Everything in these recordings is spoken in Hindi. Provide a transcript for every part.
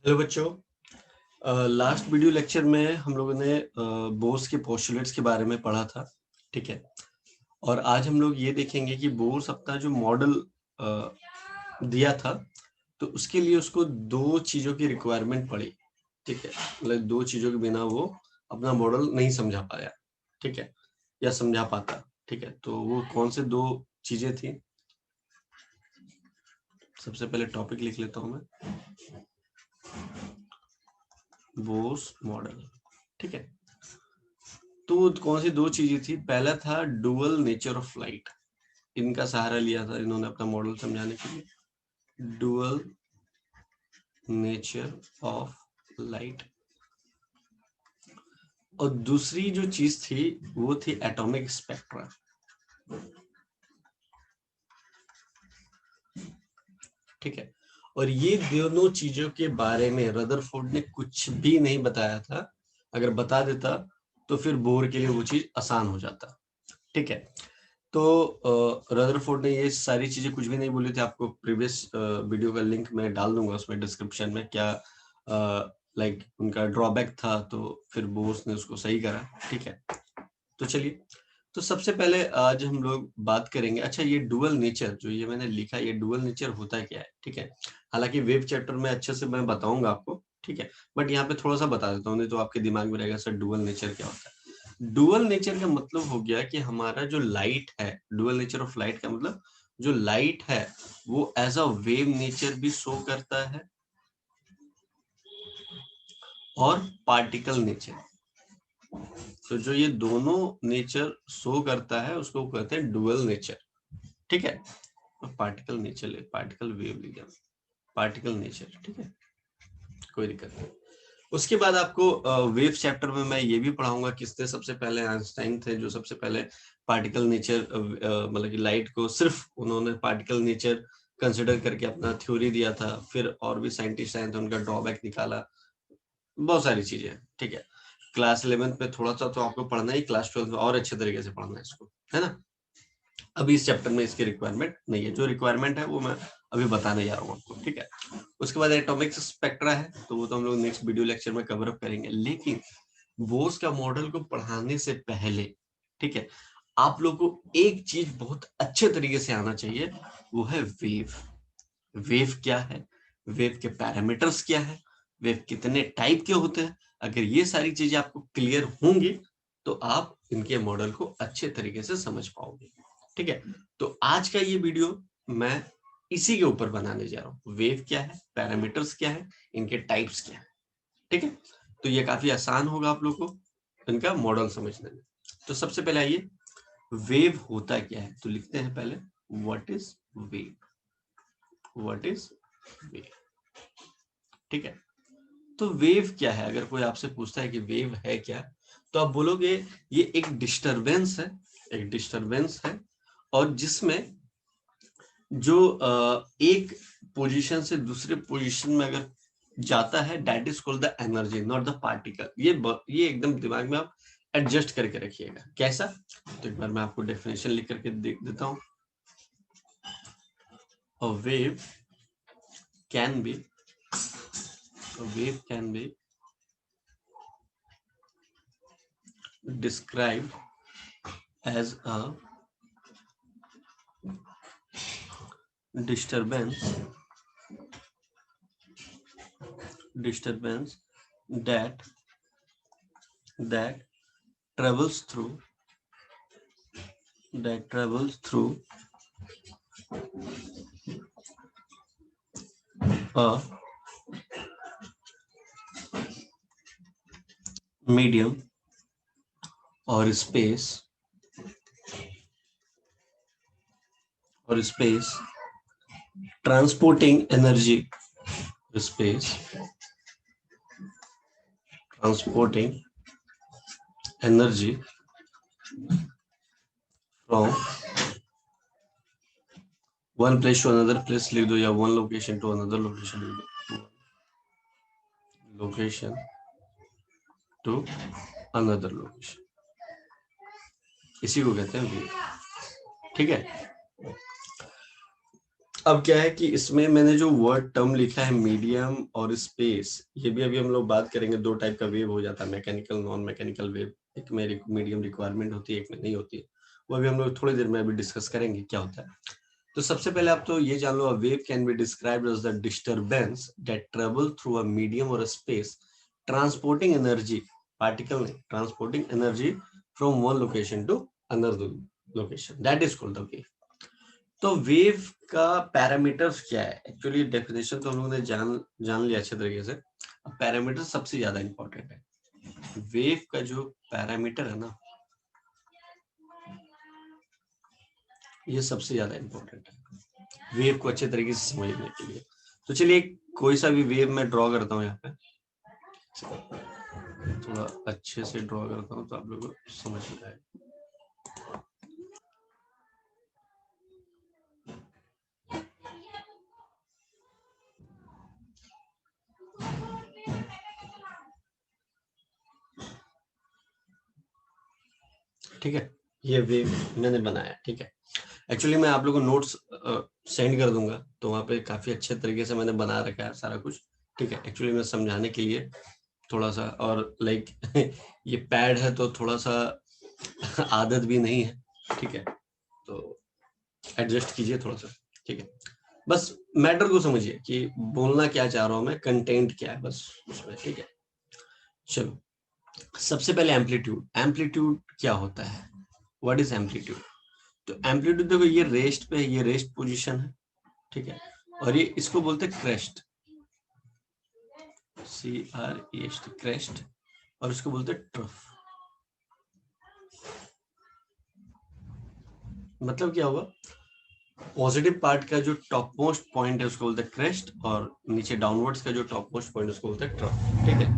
हेलो बच्चों, लास्ट वीडियो लेक्चर में हम लोगों ने बोर्स के पोस्टुलेट्स के बारे में पढ़ा था। ठीक है। और आज हम लोग ये देखेंगे कि बोर्स अपना जो मॉडल दिया था तो उसके लिए उसको दो चीजों की रिक्वायरमेंट पड़ी। ठीक है, मतलब दो चीजों के बिना वो अपना मॉडल नहीं समझा पाया। ठीक है, या समझा पाता। ठीक है, तो वो कौन से दो चीजें थी? सबसे पहले टॉपिक लिख लेता हूं मैं, बोर्स मॉडल। ठीक है, तो कौन सी दो चीजें थी? पहला था डुअल नेचर ऑफ लाइट। इनका सहारा लिया था इन्होंने अपना मॉडल समझाने के लिए। Dual nature of light. और दूसरी जो चीज थी वो थी एटॉमिक स्पेक्ट्रा। ठीक है, और ये दोनों चीजों के बारे में रदरफोर्ड ने कुछ भी नहीं बताया था। अगर बता देता तो फिर बोर के लिए वो चीज आसान हो जाता। ठीक है, तो रदरफोर्ड ने ये सारी चीजें कुछ भी नहीं बोली थी। आपको प्रीवियस वीडियो का लिंक मैं डाल दूंगा उसमें डिस्क्रिप्शन में, क्या लाइक उनका ड्रॉबैक था, तो फिर बोर्स ने उसको सही करा। ठीक है, तो चलिए, तो सबसे पहले आज हम लोग बात करेंगे। अच्छा, ये डुअल नेचर जो ये मैंने लिखा, ये डुअल नेचर होता क्या है? ठीक है, हालांकि वेब चैप्टर में अच्छे से मैं बताऊंगा आपको। ठीक है, बट यहाँ पे थोड़ा सा बता देता हूँ, नहीं तो आपके दिमाग में रहेगा सर डुअल नेचर क्या होता है। डुअल नेचर का मतलब हो गया कि हमारा जो लाइट है, डुअल नेचर ऑफ लाइट का मतलब जो लाइट है वो एज अ वेव नेचर भी शो करता है और पार्टिकल नेचर। तो जो ये दोनों नेचर शो करता है उसको कहते हैं डुअल नेचर। ठीक है, पार्टिकल नेचर, पार्टिकल वेव लिखा, पार्टिकल नेचर। ठीक है, कोई दिक्कत नहीं। उसके बाद आपको वेव चैप्टर में मैं ये भी पढ़ाऊंगा किसने सबसे पहले, आइंस्टाइन थे जो सबसे पहले पार्टिकल नेचर, मतलब कि लाइट को सिर्फ उन्होंने पार्टिकल नेचर कंसिडर करके अपना थ्योरी दिया था। फिर और भी साइंटिस्ट आए थे, उनका ड्रॉबैक निकाला, बहुत सारी चीजें। ठीक है, क्लास 11th में थोड़ा सा तो आपको पढ़ना ही, क्लास 12 में और अच्छे तरीके से पढ़ना है इसको, है ना। अभी इस चैप्टर में इसकी रिक्वायरमेंट नहीं है, जो रिक्वायरमेंट है वो मैं अभी बताने जा रहा हूँ आपको। ठीक है, उसके बाद एटॉमिक स्पेक्ट्रा है, तो वो तो हम लोग नेक्स्ट वीडियो लेक्चर में कवर अप करेंगे। लेकिन बोस का मॉडल को पढ़ाने से पहले, ठीक है, आप लोग को एक चीज बहुत अच्छे तरीके से आना चाहिए, वो है वेव। वेव क्या है, वेव के पैरामीटर्स क्या है, वेव कितने टाइप के होते हैं। अगर ये सारी चीजें आपको क्लियर होंगी तो आप इनके मॉडल को अच्छे तरीके से समझ पाओगे। ठीक है, तो आज का ये वीडियो मैं इसी के ऊपर बनाने जा रहा हूँ। वेव क्या है, पैरामीटर्स क्या है, इनके टाइप्स क्या है। ठीक है, तो ये काफी आसान होगा आप लोग को इनका मॉडल समझने में। तो सबसे पहले आइए, वेव होता क्या है, तो लिखते हैं पहले what is wave. What is wave. ठीक है, तो वेव क्या है? अगर कोई आपसे पूछता है कि वेव है क्या, तो आप बोलोगे ये एक डिस्टरबेंस है, एक डिस्टरबेंस है, और जिसमें जो एक पोजीशन से दूसरे पोजीशन में अगर जाता है, that is called the energy, not the particle. ये एकदम दिमाग में आप एडजस्ट करके रखिएगा। कैसा? तो एक बार मैं आपको डेफिनेशन लिख करके दे देता हूं। A wave can be, a wave can be described as a disturbance that that travels through a medium or space transporting energy, space transporting energy from one place to another place लिख दो, या one location to another location लिख दो, location to another location, इसी को कहते हैं वेव। ठीक है, अब क्या है कि इसमें मैंने जो वर्ड टर्म लिखा है मीडियम और स्पेस, ये भी अभी हम लोग बात करेंगे। दो टाइप का वेव हो जाता है, मैकेनिकल नॉन मैकेनिकल वेव। एक में मीडियम रिक्वायरमेंट होती है, एक में नहीं होती है। वो अभी हम लोग थोड़ी देर में अभी डिस्कस करेंगे क्या होता है। तो सबसे पहले आप तो ये जान लो, wave can be described as the disturbance that travel through a medium और स्पेस ट्रांसपोर्टिंग एनर्जी, पार्टिकल नहीं, transporting energy from one location to another location, that is called the wave. तो वेव का पैरामीटर्स क्या है? एक्चुअली डेफिनेशन तो हम लोगों ने जान लिया अच्छे तरीके से। अब पैरामीटर सबसे ज्यादा इंपॉर्टेंट है। वेव का जो पैरामीटर है ना, ये सबसे ज्यादा इंपॉर्टेंट है वेव को अच्छे तरीके से समझने के लिए। तो चलिए कोई सा भी वेव मैं ड्रॉ करता हूँ यहाँ पे, थोड़ा अच्छे से ड्रॉ करता हूँ तो आप लोगों को समझ में आएगा। ठीक है, ये वेव मैंने बनाया, ठीक है। एक्चुअली मैं आप लोगों को नोट्स सेंड कर दूंगा, तो वहाँ पे काफी अच्छे तरीके से मैंने बना रखा है सारा कुछ। ठीक है, एक्चुअली मैं समझाने के लिए थोड़ा सा, और लाइक ये पैड है तो थोड़ा सा आदत भी नहीं है, ठीक है, तो एडजस्ट कीजिए थोड़ा सा। ठीक है, बस मैटर को समझिए कि बोलना क्या चाह रहा हूं मैं, कंटेंट क्या है बस उसमें। ठीक है, चलो सबसे पहले एम्पलीट्यूड। एम्पलीट्यूड क्या होता है? What is amplitude? तो एम्पलीट्यूड देखो, ये रेस्ट पे, ये रेस्ट पोजीशन है, ठीक है, और ये इसको बोलते हैं क्रेस्ट, CREST, क्रेस्ट, और इसको बोलते हैं ट्रफ। मतलब क्या हुआ? पॉजिटिव पार्ट का जो टॉप मोस्ट पॉइंट है उसको बोलते हैं क्रेस्ट, और नीचे डाउनवर्ड्स का जो टॉप मोस्ट पॉइंट है उसको बोलते हैं ट्रफ। ठीक है,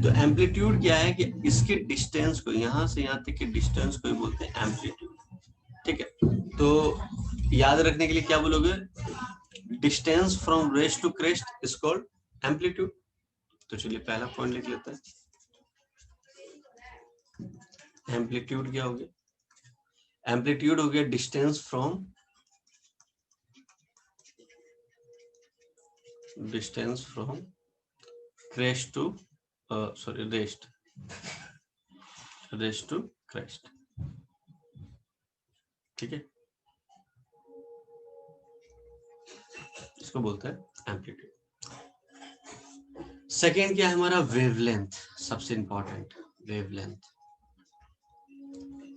तो एम्पलीट्यूड क्या है कि इसके डिस्टेंस को, यहां से यहां तक के डिस्टेंस को ही बोलते हैं एम्पलीट्यूड। ठीक है, तो याद रखने के लिए क्या बोलोगे? Distance from rest to crest is called amplitude. तो चलिए पहला पॉइंट लिख लेते हैं, एम्पलीट्यूड क्या हो गया? एम्पलीट्यूड हो गया distance from, distance from crest to, sorry rest, rest to crest. ठीक है, इसको बोलते हैं एम्पलीट्यूड। सेकेंड क्या है हमारा? वेवलेंथ, सबसे इंपॉर्टेंट वेवलेंथ।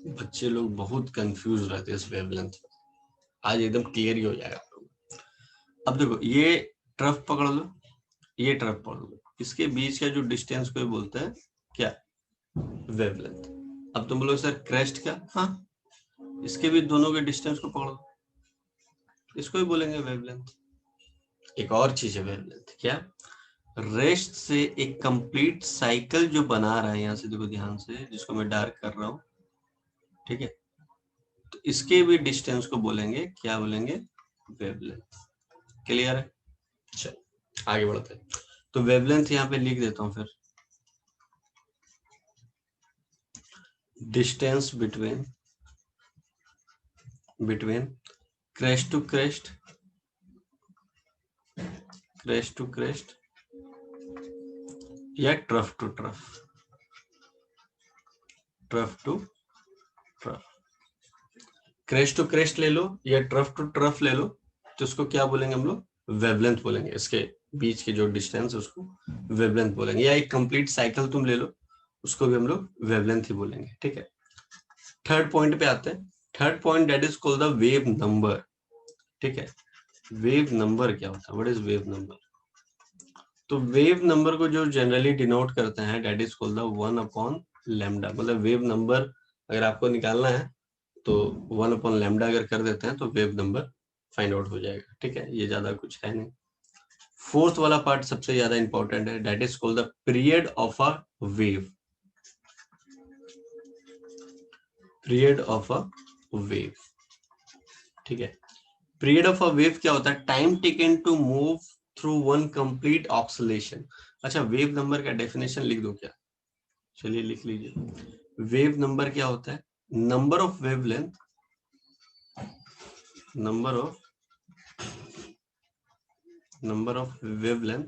बच्चे लोग बहुत कंफ्यूज रहते हैं इस वेवलेंथ, आज एकदम क्लियर ही हो जाएगा आप लोग। अब देखो, ये ट्रफ पकड़ लो, ये ट्रफ पकड़ लो, इसके बीच का जो डिस्टेंस को बोलते हैं क्या? वेवलेंथ। अब तुम बोलो सर क्रेस्ट क्या? हाँ, इसके भी दोनों के डिस्टेंस को पकड़ो, इसको ही बोलेंगे वेवलेंथ। एक और चीज है वेवलेंथ, क्या? रेस्ट से एक कंप्लीट साइकिल जो बना रहा है, यहां से देखो ध्यान से, जिसको मैं डार्क कर रहा हूं, ठीक है, तो इसके भी डिस्टेंस को बोलेंगे क्या? बोलेंगे वेवलेंथ। क्लियर है? चलो आगे बढ़ते हैं। तो वेवलेंथ यहाँ पे लिख देता हूं फिर, distance between, between crest to crest, crest to crest, या trough to trough, trough to trough. Crest to crest ले लो या ट्रफ टू ट्रफ ले लो, तो उसको क्या बोलेंगे हम लोग? वेवलेंथ बोलेंगे। इसके बीच के जो डिस्टेंस है उसको वेवलेंथ बोलेंगे। या एक कंप्लीट साइकिल तुम ले लो, उसको भी हम लोग वेवलेंथ ही बोलेंगे। ठीक है, थर्ड पॉइंट पे आते हैं। Third point that is called the wave number. ठीक है, वेव नंबर क्या होता है? What is wave number? तो वेव नंबर को जो जनरली डिनोट करते हैं दैट इज कॉल्ड द 1/लैम्डा। मतलब वेव नंबर अगर आपको निकालना है तो 1/लैम्डा अगर कर देते हैं तो वेव नंबर फाइंड आउट हो जाएगा। ठीक है, ये ज्यादा कुछ है नहीं। फोर्थ वाला पार्ट सबसे ज्यादा इंपॉर्टेंट है, that is called the period of a wave. Period of a wave, ठीक है, पीरियड ऑफ अ वेव क्या होता है? Time taken to move through one complete oscillation. अच्छा, वेव नंबर का डेफिनेशन लिख दो क्या? चलिए लिख लीजिए। वेव नंबर क्या होता है? Number of wavelength, number of number of wavelength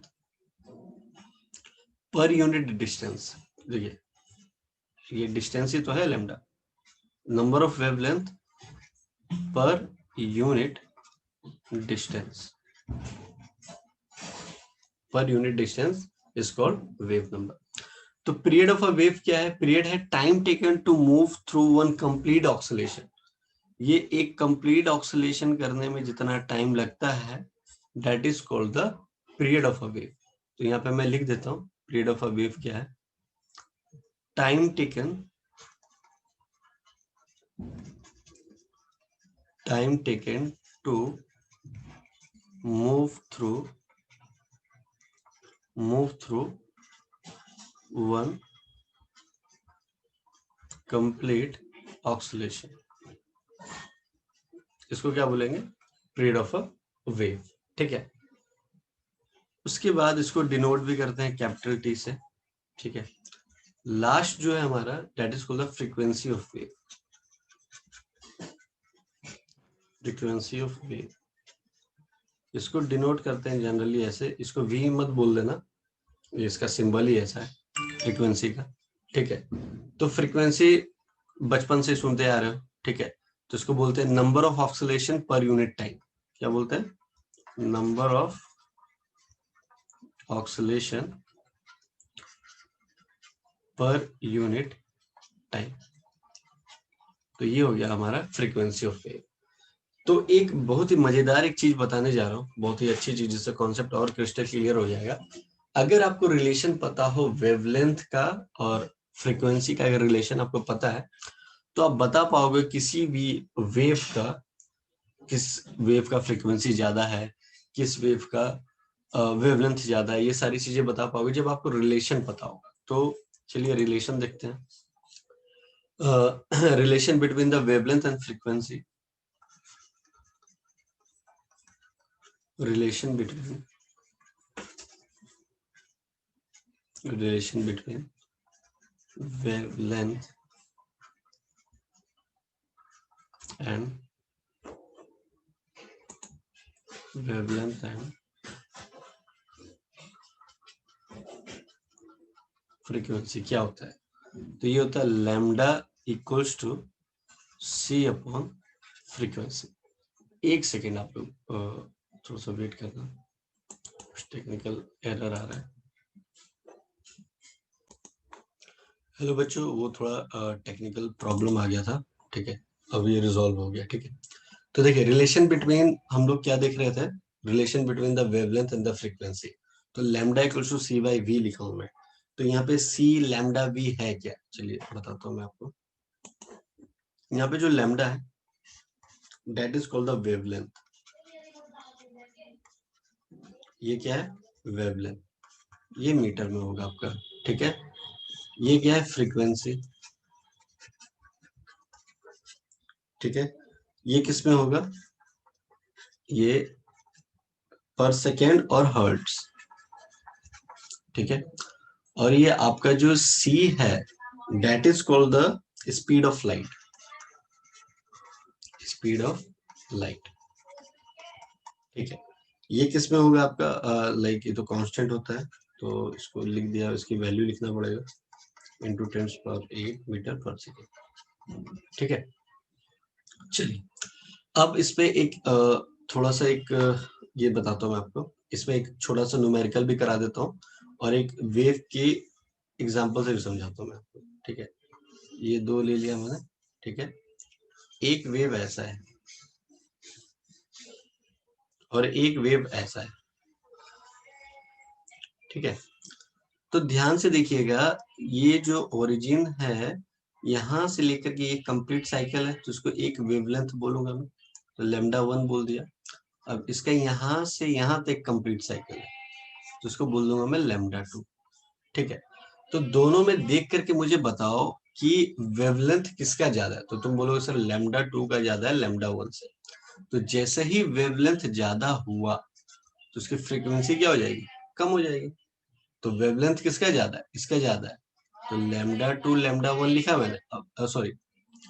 per unit distance. देखिए ये डिस्टेंस ही तो है lambda, number of wavelength per unit distance, per unit distance is called wave number. तो पीरियड ऑफ अ वेव क्या है? पीरियड है time taken to move through one complete oscillation. ये एक कंप्लीट ऑक्सीलेशन करने में जितना टाइम लगता है that is called the period of a wave. तो यहाँ पे मैं लिख देता हूँ पीरियड ऑफ अ वेव क्या है। Time taken to move through one complete oscillation, इसको क्या बोलेंगे? Period of a wave. ठीक है, उसके बाद इसको डिनोट भी करते हैं कैपिटल टी से। ठीक है, लास्ट जो है हमारा that is called the frequency of wave. Frequency of wave इसको डिनोट करते हैं जनरली ऐसे, इसको वी मत बोल देना, इसका सिंबल ही ऐसा है फ्रीक्वेंसी का। ठीक है, तो फ्रीक्वेंसी बचपन से सुनते आ रहे हो। ठीक है, तो इसको बोलते हैं number of oscillation per unit time. क्या बोलते हैं? Number of oscillation per unit time. तो ये हो गया हमारा फ्रीक्वेंसी ऑफ वेव। तो एक बहुत ही मजेदार एक चीज बताने जा रहा हूँ, बहुत ही अच्छी चीज, जिससे कॉन्सेप्ट और क्रिस्टल क्लियर हो जाएगा। अगर आपको रिलेशन पता हो वेवलेंथ का और फ्रीक्वेंसी का, अगर रिलेशन आपको पता है तो आप बता पाओगे किसी भी वेव का, किस वेव का फ्रीक्वेंसी ज्यादा है, किस वेव का वेवलेंथ ज्यादा है, ये सारी चीजें बता पाओगे जब आपको रिलेशन पता होगा। तो चलिए रिलेशन देखते हैं। Relation between the wavelength and frequency. relation between wavelength and frequency क्या होता है? तो ये होता है lambda equals to C upon frequency. एक सेकेंड आप लोग थोड़ा सा वेट करना, कुछ टेक्निकल एरर आ रहा है। हेलो बच्चों, वो थोड़ा टेक्निकल प्रॉब्लम आ गया था। ठीक है, अब ये रिजॉल्व हो गया। ठीक है, तो देखिए रिलेशन बिटवीन, हम लोग क्या देख रहे थे? Relation between the wavelength and the frequency. तो lambda equals to c by v लिखा हूं मैं। तो यहाँ पे सी लैम्डा वी है क्या? चलिए बताता हूँ मैं आपको। यहाँ पे जो लैम्डा है that is called the wavelength. ये क्या है? वेवलेंथ। ये मीटर में होगा आपका। ठीक है, ये क्या है? फ्रीक्वेंसी। ठीक है, ये किस में होगा? ये पर सेकेंड और हर्ट्स। ठीक है, और ये आपका जो c है that is called the speed of light. Speed of light. ठीक है, ये किस में होगा आपका? लाइक ये तो कांस्टेंट होता है, तो इसको लिख दिया, इसकी वैल्यू लिखना पड़ेगा इंटू 10⁸ मीटर पर सेकेंड। ठीक है, चलिए अब इस पे एक थोड़ा सा एक ये बताता हूँ मैं आपको। इसमें एक छोटा सा न्यूमेरिकल भी करा देता हूँ और एक वेव के एग्जांपल से भी समझाता हूँ मैं आपको। ठीक है, ये दो ले लिया मैंने। ठीक है, एक वेव ऐसा है और एक वेव ऐसा है। ठीक है, तो ध्यान से देखिएगा, ये जो ओरिजिन है यहां से लेकर के एक कंप्लीट साइकिल है, तो इसको एक वेवलेंथ बोलूंगा मैं, तो लैम्डा 1 बोल दिया। अब इसका यहां से यहां तक कंप्लीट साइकिल है, तो इसको बोल दूंगा मैं लैम्डा 2। ठीक है, तो दोनों में देख करके मुझे बताओ कि वेवलेंथ किसका ज्यादा है। तो तुम बोलोगे सर लैम्डा 2 का ज्यादा है लैम्डा 1 से। तो जैसे ही वेवलेंथ ज्यादा हुआ तो उसकी फ्रीक्वेंसी क्या हो जाएगी? कम हो जाएगी। तो वेवलेंथ किसका ज्यादा है? इसका ज्यादा है। तो लैम्डा 2 लैम्डा 1 लिखा मैंने, अब सॉरी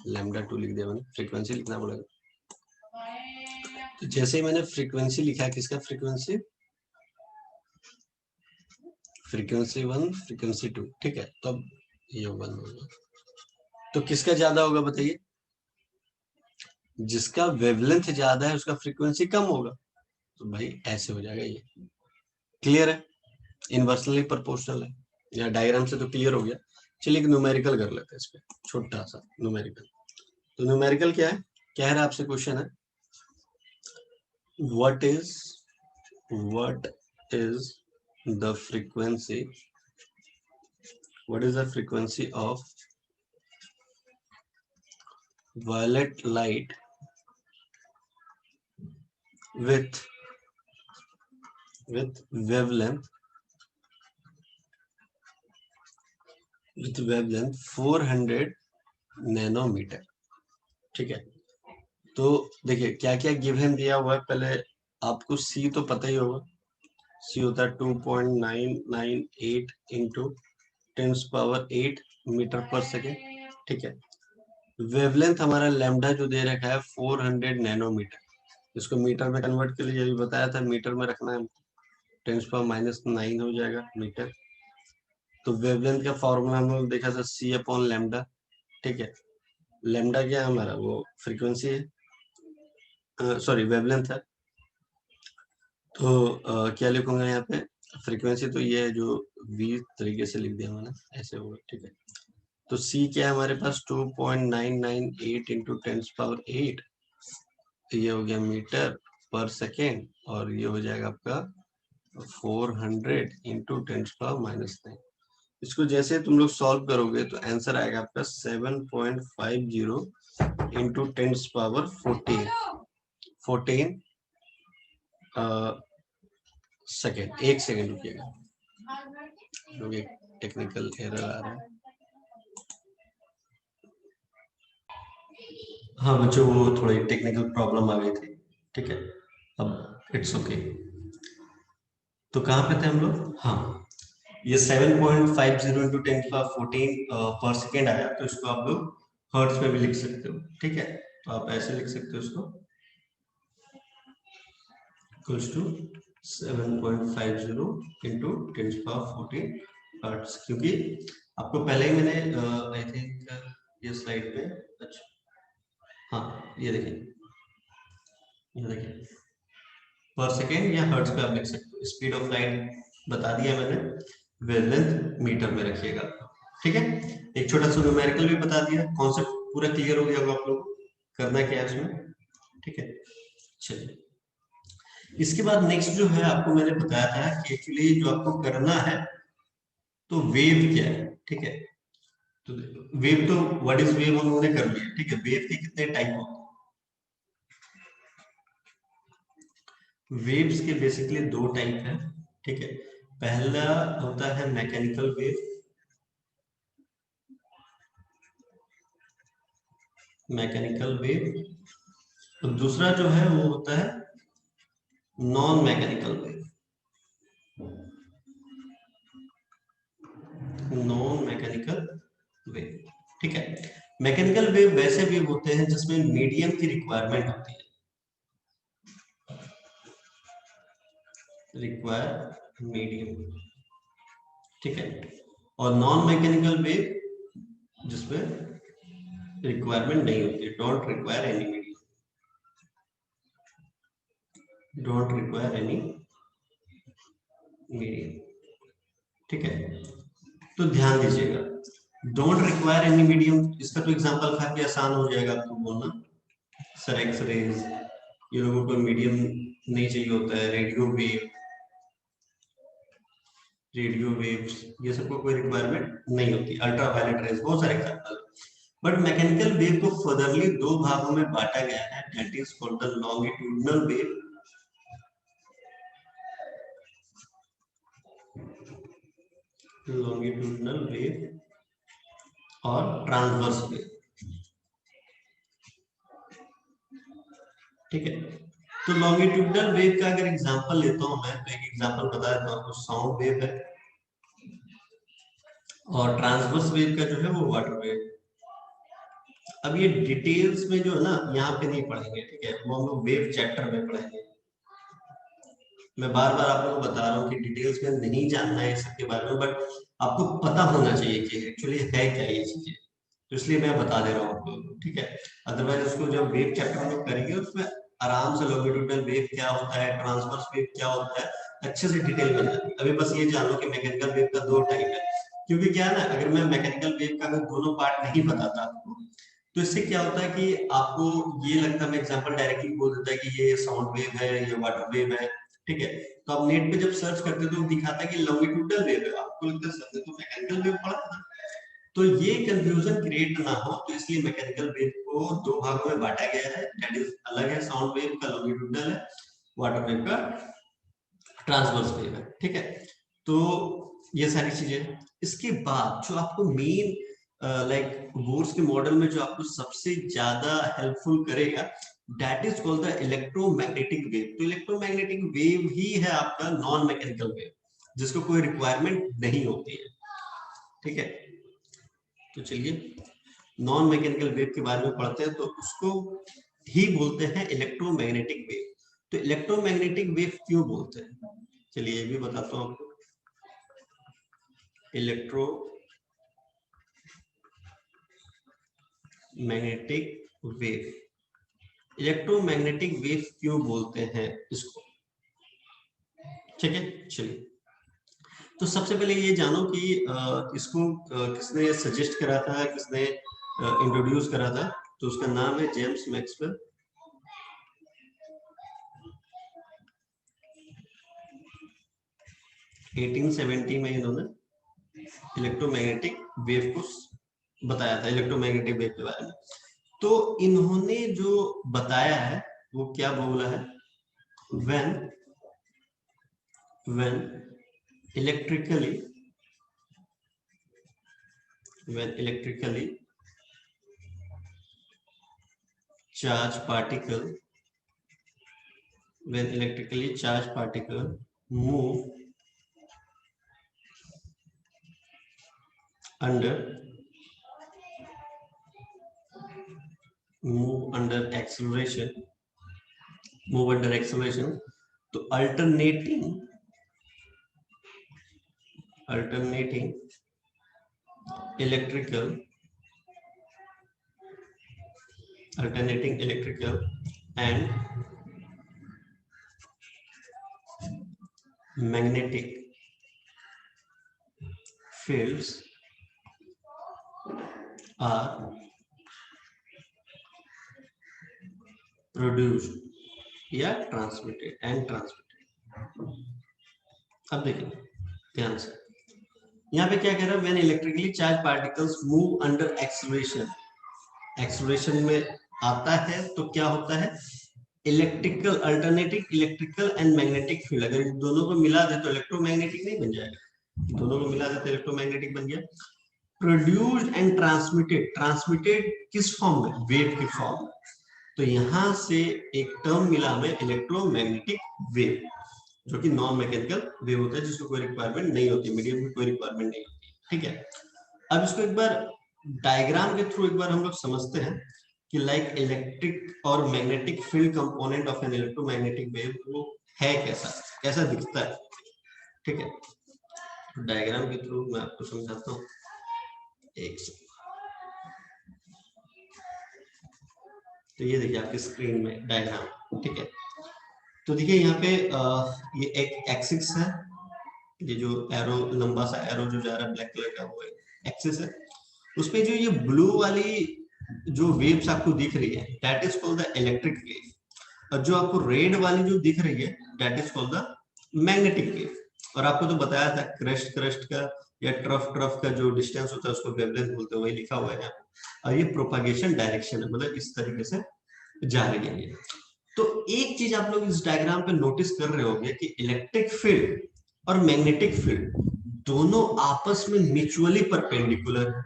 लैम्डा 2 लिख दिया मैंने, फ्रीक्वेंसी लिखना पड़ेगा। तो जैसे ही मैंने फ्रीक्वेंसी लिखा, किसका फ्रीक्वेंसी? फ्रीक्वेंसी 1 फ्रीक्वेंसी 2, ठीक है। तब ये 1 होगा, तो किसका ज्यादा होगा बताइए? जिसका वेवलेंथ ज्यादा है उसका फ्रीक्वेंसी कम होगा, तो भाई ऐसे हो जाएगा ये। क्लियर है? इनवर्सली प्रोपोर्शनल है, या डायग्राम से तो क्लियर हो गया। चलिए एक न्यूमेरिकल कर लेते हैं इस पे, छोटा सा न्यूमेरिकल। तो न्यूमेरिकल क्या है, कह रहा है आपसे क्वेश्चन है, what is the frequency, what is the frequency of violet light with wavelength 400 nanometre, ठीक है। तो देखिए क्या क्या गिवन दिया हुआ है, पहले आपको सी तो पता ही होगा, सी होता है 2.998 इंटू 10⁸ मीटर पर सेकेंड, ठीक है। वेवलेंथ हमारा लैम्डा जो दे रखा है 400 नैनोमीटर, इसको मीटर में कन्वर्ट के लिए अभी बताया था, मीटर में रखना है, 10⁻⁹ हो जाएगा मीटर। तो वेवलेंथ का फॉर्मूला हम लोग देखा था C/लैम्डा, ठीक है। लैम्डा क्या है हमारा, वो फ्रीक्वेंसी है, सॉरी वेवलेंथ है। तो क्या लिखूंगा यहाँ पे, फ्रीक्वेंसी तो ये है जो v तरीके से लिख दिया मैंने, ऐसे होगा, ठीक है। तो c क्या है हमारे पास 2.998 इंटू 10⁸, ये हो गया मीटर पर सेकेंड, और ये हो जाएगा आपका 400 इंटू 10⁻⁹। इसको जैसे तुम लोग सॉल्व करोगे तो आंसर आएगा आपका 7.50 इंटू 10⁻14 सेकेंड। एक सेकेंड रुकिएगा, क्योंकि टेक्निकल एरर आ रहा है। हाँ बच्चों, वो थोड़ी टेक्निकल प्रॉब्लम आ गई थी, ठीक है। अब इट्स ओके। तो कहाँ पे थे हम लोग? हाँ, ये 7.50 इंटू 10⁻14 पर सेकेंड आया, तो इसको आप लोग हर्ट्ज में भी लिख सकते हो, ठीक है। तो आप ऐसे लिख सकते हो इसको, इक्वल्स टू 7.50 इंटू 10⁻14 हर्ट्ज, क्योंकि आपको पहले ही मैंने आई थिंक ये स्लाइड पे, अच्छा हाँ ये देखिए, ये देखिए पर सेकेंड या हर्ट्ज पे आप लिख सकते हो। स्पीड ऑफ लाइट बता दिया मैंने, वेवलेंथ मीटर में रखिएगा, ठीक है। एक छोटा सा न्यूमेरिकल भी बता दिया, कॉन्सेप्ट पूरा क्लियर हो गया होगा आप लोग, करना क्या है उसमें, ठीक है। चलिए इसके बाद नेक्स्ट जो है आपको मैंने बताया था कि एक्चुअली जो आपको करना है, तो वेव क्या है, ठीक है। तो वेव, तो व्हाट इज वेव हम लोगों ने कर लिया, ठीक है। वेव के कितने टाइप होते हैं? वेव्स के बेसिकली दो टाइप हैं, ठीक है। पहला होता है मैकेनिकल वेव, मैकेनिकल वेव, तो दूसरा जो है वो होता है non mechanical wave, non mechanical wave, ठीक है। मैकेनिकल वेव वैसे वेव होते हैं जिसमें मीडियम की रिक्वायरमेंट होती है, रिक्वायर मीडियम, ठीक है। और नॉन मैकेनिकल वेव जिसमें रिक्वायरमेंट नहीं होती, don't require any medium, don't require any medium, ठीक है। तो ध्यान दीजिएगा, डोंट रिक्वायर एनी मीडियम, इसका तो एग्जांपल काफी आसान हो जाएगा आपको बोलना, सर एक्स रेज, ये लोगों को मीडियम नहीं चाहिए होता है, रेडियो वेव्स, ये सबको कोई रिक्वायरमेंट नहीं होती, अल्ट्रा वायलेट रेज, बहुत सारे एग्जांपल। बट मैकेनिकल वेव को फर्दरली दो भागों में बांटा गया है, that is called the longitudinal wave, longitudinal wave और ट्रांसवर्स वेव, ठीक है। तो लॉन्गिट्यूडिनल वेव का अगर एग्जांपल लेता हूं मैं, तो एक एग्जांपल बता देता हूं आपको, साउंड वेव है, और ट्रांसवर्स वेव का जो है वो वाटर वेव। अब ये डिटेल्स में जो है ना यहाँ पे नहीं पढ़ेंगे, ठीक है, वो हम लोग वेव चैप्टर में पढ़ेंगे। मैं बार बार आप लोगों को बता रहा हूँ कि डिटेल्स में नहीं जानना है सबके बारे में, बट आपको पता होना चाहिए कि एक्चुअली है क्या ये चीजें, तो इसलिए मैं बता दे रहा हूँ आप लोगों को, ठीक है। अदरवाइज उसको जब वेव चैप्टर हम लोग करेंगे उसमें आराम से लॉन्गिट्यूडनल वेव क्या होता है, ट्रांसवर्स वेव क्या होता है, अच्छे से डिटेल में जाए। अभी बस ये जान लो कि मैकेनिकल वेव का दो टाइप है, क्योंकि क्या है ना, अगर मैं मैकेनिकल वेव का अगर दोनों पार्ट नहीं बताता आपको, तो इससे क्या होता है कि आपको ये लगता है, मैं एग्जांपल डायरेक्टली बोल देता है कि ये साउंड वेव है, ये वाटर वेव है, ठीक है। तो आप नेट पे जब सर्च करते हो तो दिखाता है कि लॉन्गिट्यूडनल वेव है, आपको लगता है सर तो मैकेनिकल वेव पढ़ा था। तो ये कंफ्यूजन क्रिएट ना हो, तो इसलिए मैकेनिकल वेव को दो भागों में बांटा गया है, दैट इज अलग है, साउंड वेव का लॉन्गिट्यूडनल है, वाटर वेव का ट्रांसवर्स वेव है, ठीक है। तो ये सारी चीजें, इसके बाद जो आपको मेन लाइक बोर्स के मॉडल में जो आपको सबसे ज्यादा हेल्पफुल करेगा, that is called the electromagnetic wave. तो इलेक्ट्रोमैग्नेटिक वेव ही है आपका नॉन मैकेनिकल वेव, जिसको कोई रिक्वायरमेंट नहीं होती है, ठीक है। तो चलिए नॉन मैकेनिकल वेव के बारे में पढ़ते हैं, तो उसको ही बोलते हैं इलेक्ट्रोमैग्नेटिक वेव। तो इलेक्ट्रोमैग्नेटिक वेव क्यों बोलते हैं, चलिए ये भी बताता हूँ आपको। इलेक्ट्रोमैग्नेटिक वेव, इलेक्ट्रोमैग्नेटिक वेव क्यों बोलते हैं इसको, ठीक है। चलिए तो सबसे पहले ये जानो कि इसको किसने सजेस्ट करा था, किसने इंट्रोड्यूस करा था, तो उसका नाम है जेम्स मैक्सवेल। 1870 में इन्होंने इलेक्ट्रोमैग्नेटिक वेव को बताया था, इलेक्ट्रोमैग्नेटिक वेव के बारे में। तो इन्होंने जो बताया है वो क्या बोला है, when when electrically when electrically charged particle when electrically charged particle move under acceleration, move under acceleration, तो alternating electrical and magnetic fields are produced या transmitted। अब देखिए ध्यान से, यहाँ पे क्या कह रहा है, when electrically charge particles move under acceleration, acceleration में आता है तो क्या होता है, electrical alternative electrical and magnetic field, अगर इन दोनों को मिला दे तो इलेक्ट्रोमैग्नेटिक नहीं बन जाएगा, दोनों को मिला दे तो इलेक्ट्रोमैग्नेटिक बन गया। प्रोड्यूस्ड एंड ट्रांसमिटेड, ट्रांसमिटेड किस फॉर्म में, वेव की फॉर्म में। तो यहां से एक टर्म मिला हमें इलेक्ट्रोमैग्नेटिक वेव, जो कि नॉन मैकेनिकल वेव होता है, जिसको कोई रिक्वायरमेंट नहीं होती, मीडियम की कोई रिक्वायरमेंट नहीं होती, ठीक है। अब इसको एक बार डायग्राम के थ्रू एक बार हम लोग समझते हैं कि लाइक इलेक्ट्रिक और magnetic field component of an electromagnetic wave वो है कैसा, कैसा दिखता है, ठीक है। तो डायग्राम के थ्रू मैं आपको समझाता हूँ, एक सेकंड। तो ये देखिए आपकी स्क्रीन में डायग्राम, ठीक है। तो देखिए यहाँ पे ये एक एक्सिस है, ये जो एरो लंबा सा एरो जो जा रहा है ब्लैक कलर का, वो एक्सिस है। उसपे जो ये ब्लू वाली जो वेव्स आपको दिख रही है, that is called the electric wave, और जो आपको रेड वाली जो दिख रही है, that is called the magnetic wave. और आपको तो बताया था क्रस्ट क्रस्ट का या ट्रफ ट्रफ का जो डिस्टेंस होता है उसको वेवलेंथ बोलते हैं, वही लिखा हुआ है यहाँ पे। और ये प्रोपागेशन डायरेक्शन है, मतलब इस तरीके से जा रही है ये। तो एक चीज आप लोग इस डायग्राम पे नोटिस कर रहे होंगे कि इलेक्ट्रिक फील्ड और मैग्नेटिक फील्ड दोनों आपस में म्यूचुअली परपेंडिकुलर है।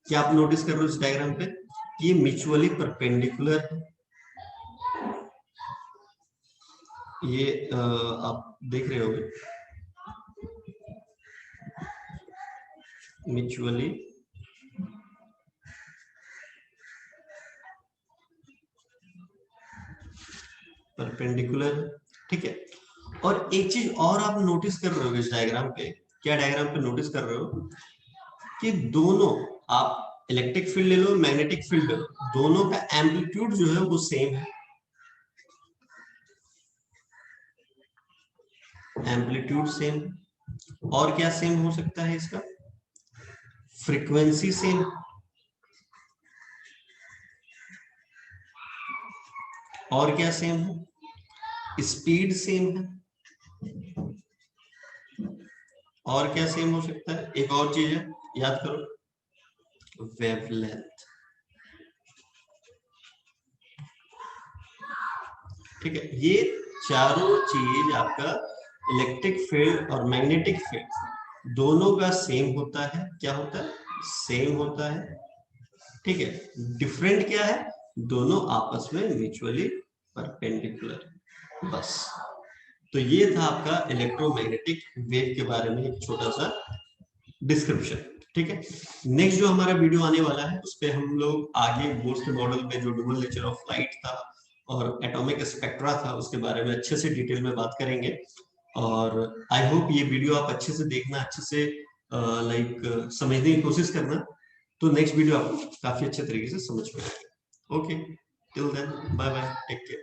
क्या आप नोटिस कर रहे हो इस डायग्राम पे, ये म्यूचुअली परपेंडिकुलर है, ये आप देख रहे होंगे म्यूचुअली परपेंडिकुलर, ठीक है। और एक चीज और आप नोटिस कर रहे हो इस डायग्राम पे, क्या डायग्राम पे नोटिस कर रहे हो कि दोनों, आप इलेक्ट्रिक फील्ड ले लो, मैग्नेटिक फील्ड ले लो, दोनों का एम्पलीट्यूड जो है वो सेम है। एम्पलीट्यूड सेम, और क्या सेम हो सकता है इसका, फ्रीक्वेंसी सेम, और क्या सेम है, स्पीड सेम है, और क्या सेम हो सकता है, एक और चीज है, याद करो, वेवलेंथ। ठीक है, ये चारों चीज आपका इलेक्ट्रिक फील्ड और मैग्नेटिक फील्ड दोनों का सेम होता है। क्या होता है, सेम होता है। ठीक है, डिफरेंट क्या है, दोनों आपस में म्यूचुअली परपेंडिकुलर, बस। तो ये था आपका इलेक्ट्रोमैग्नेटिक वेव के बारे में एक छोटा सा डिस्क्रिप्शन। ठीक है, नेक्स्ट जो हमारा वीडियो आने वाला है उस पे हम लोग आगे बोर्स के मॉडल पे जो डुअल नेचर ऑफ लाइट था और एटॉमिक स्पेक्ट्रा था उसके बारे में अच्छे से डिटेल में बात करेंगे। और आई होप ये वीडियो आप अच्छे से देखना, अच्छे से समझने की कोशिश करना, तो नेक्स्ट वीडियो आपको काफी अच्छे तरीके से समझ में आएगा। Okay, till then bye bye, take care.